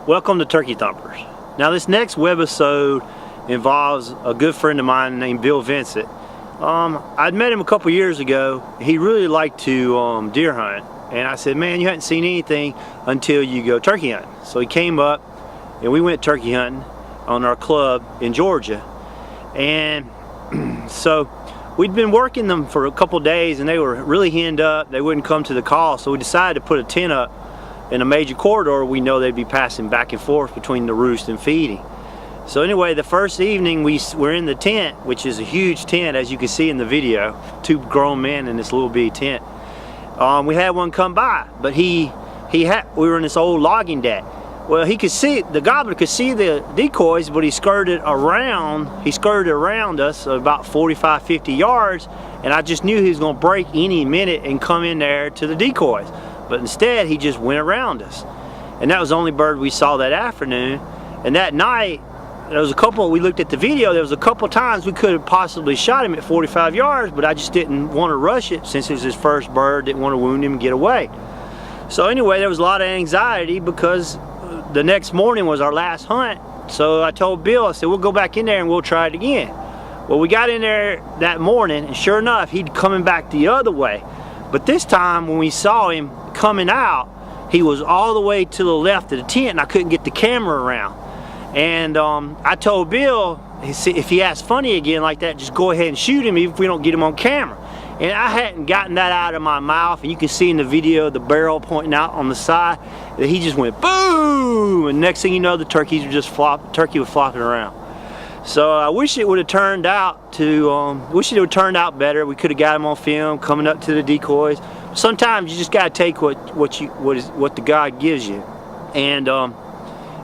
Welcome to Turkey Thumpers. Now this next webisode involves a good friend of mine named Bill Vincent. I'd met him a couple years ago. He really liked to deer hunt, and I said, man, you hadn't seen anything until you go turkey hunting. So he came up and we went turkey hunting on our club in Georgia, and so we'd been working them for a couple days and they were really henned up. They wouldn't come to the call, so we decided to put a tent up in a major corridor. We know they'd be passing back and forth between the roost and feeding. So anyway, the first evening we're in the tent, which is a huge tent as you can see in the video, 2 grown men in this little bitty tent. We had one come by, but we were in this old logging deck. Well, he could see, the gobbler could see the decoys, but he skirted around us about 45-50 yards, and I just knew he was going to break any minute and come in there to the decoys. But instead, he just went around us. And that was the only bird we saw that afternoon. And that night, there was we looked at the video, there was a couple times we could have possibly shot him at 45 yards, but I just didn't want to rush it since it was his first bird, didn't want to wound him and get away. So anyway, there was a lot of anxiety because the next morning was our last hunt. So I told Bill, I said, we'll go back in there and we'll try it again. Well, we got in there that morning, and sure enough, he'd coming back the other way. But this time, when we saw him coming out, he was all the way to the left of the tent, and I couldn't get the camera around. And I told Bill, if he acts funny again like that, just go ahead and shoot him even if we don't get him on camera. And I hadn't gotten that out of my mouth, and you can see in the video the barrel pointing out on the side that he just went boom, and next thing you know, the turkey was flopping around. So I wish it would have turned out better. We could have got him on film coming up to the decoys. Sometimes you just got to take what the God gives you. And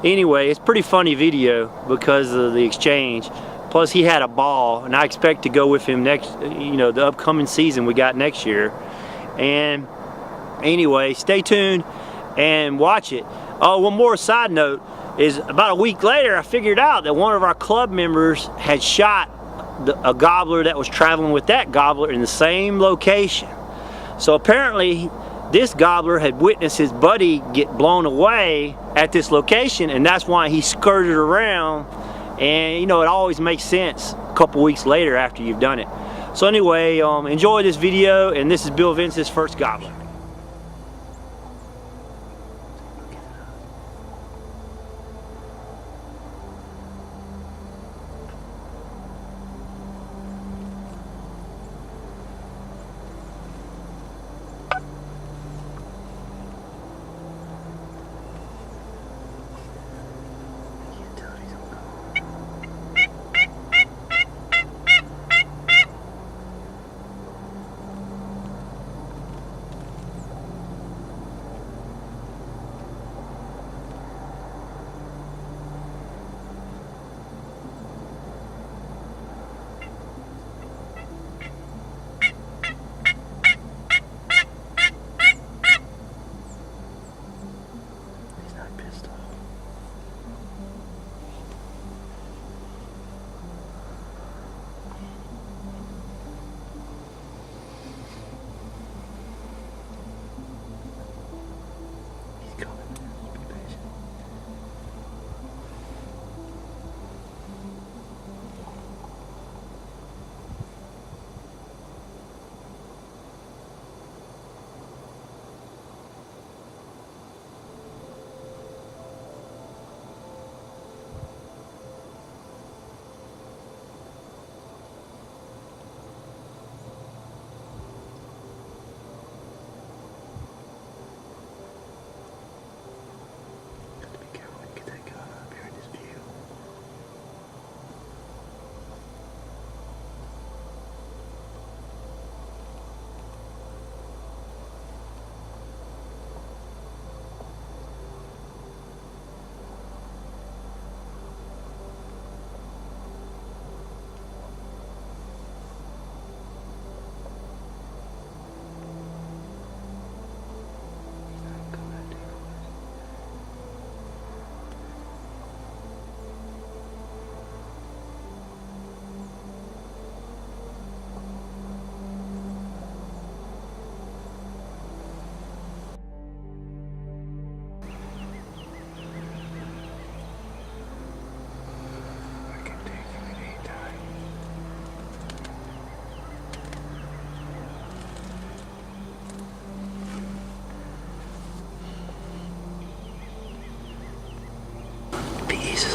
anyway, it's a pretty funny video because of the exchange. Plus he had a ball, and I expect to go with him next, the upcoming season we got next year. And anyway, stay tuned and watch it. One more side note is about a week later, I figured out that one of our club members had shot a gobbler that was traveling with that gobbler in the same location. So apparently this gobbler had witnessed his buddy get blown away at this location, and that's why he skirted around. And it always makes sense a couple weeks later after you've done it. So anyway, enjoy this video, and this is Bill Vincent's first gobbler.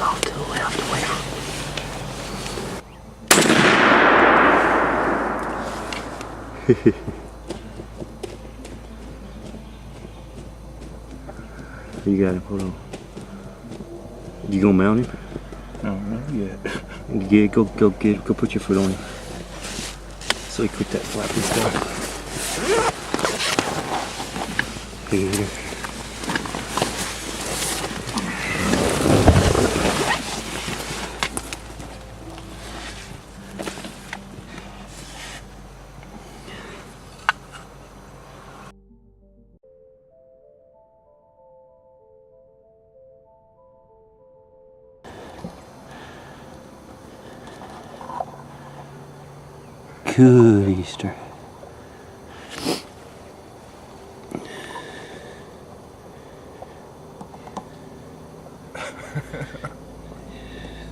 off to the left away from. You got him, hold on. You gonna mount him? No, not yet. Yeah, go put your foot on him. So he quit that flapping stuff. Here. Good Easter.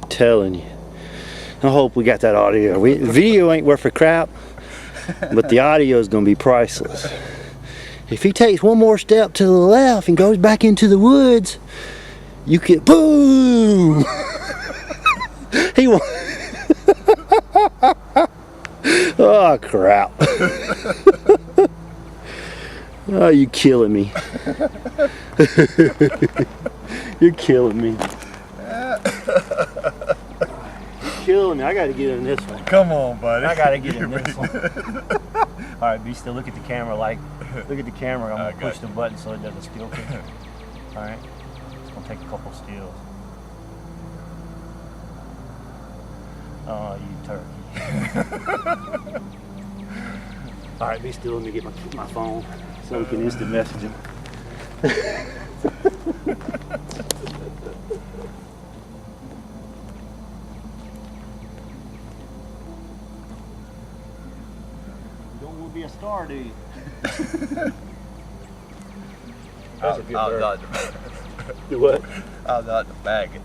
Telling you. I hope we got that audio. Video ain't worth a crap, but the audio is going to be priceless. If he takes one more step to the left and goes back into the woods, you can boom. He won't. Oh crap. Oh, you killing me. You're killing me. You're killing me. I gotta get in this one. Come on, buddy. I gotta get in this one. Alright, be still. Look at the camera like. Look at the camera. I'm gonna push the button so it doesn't steal picture. Alright. It's gonna take a couple steals. Oh, you turkey. Alright, be still. Let me get my phone so we can instant message him. You don't want to be a star, do you? That's a good bird. I'll not Do what? I'll not bag it.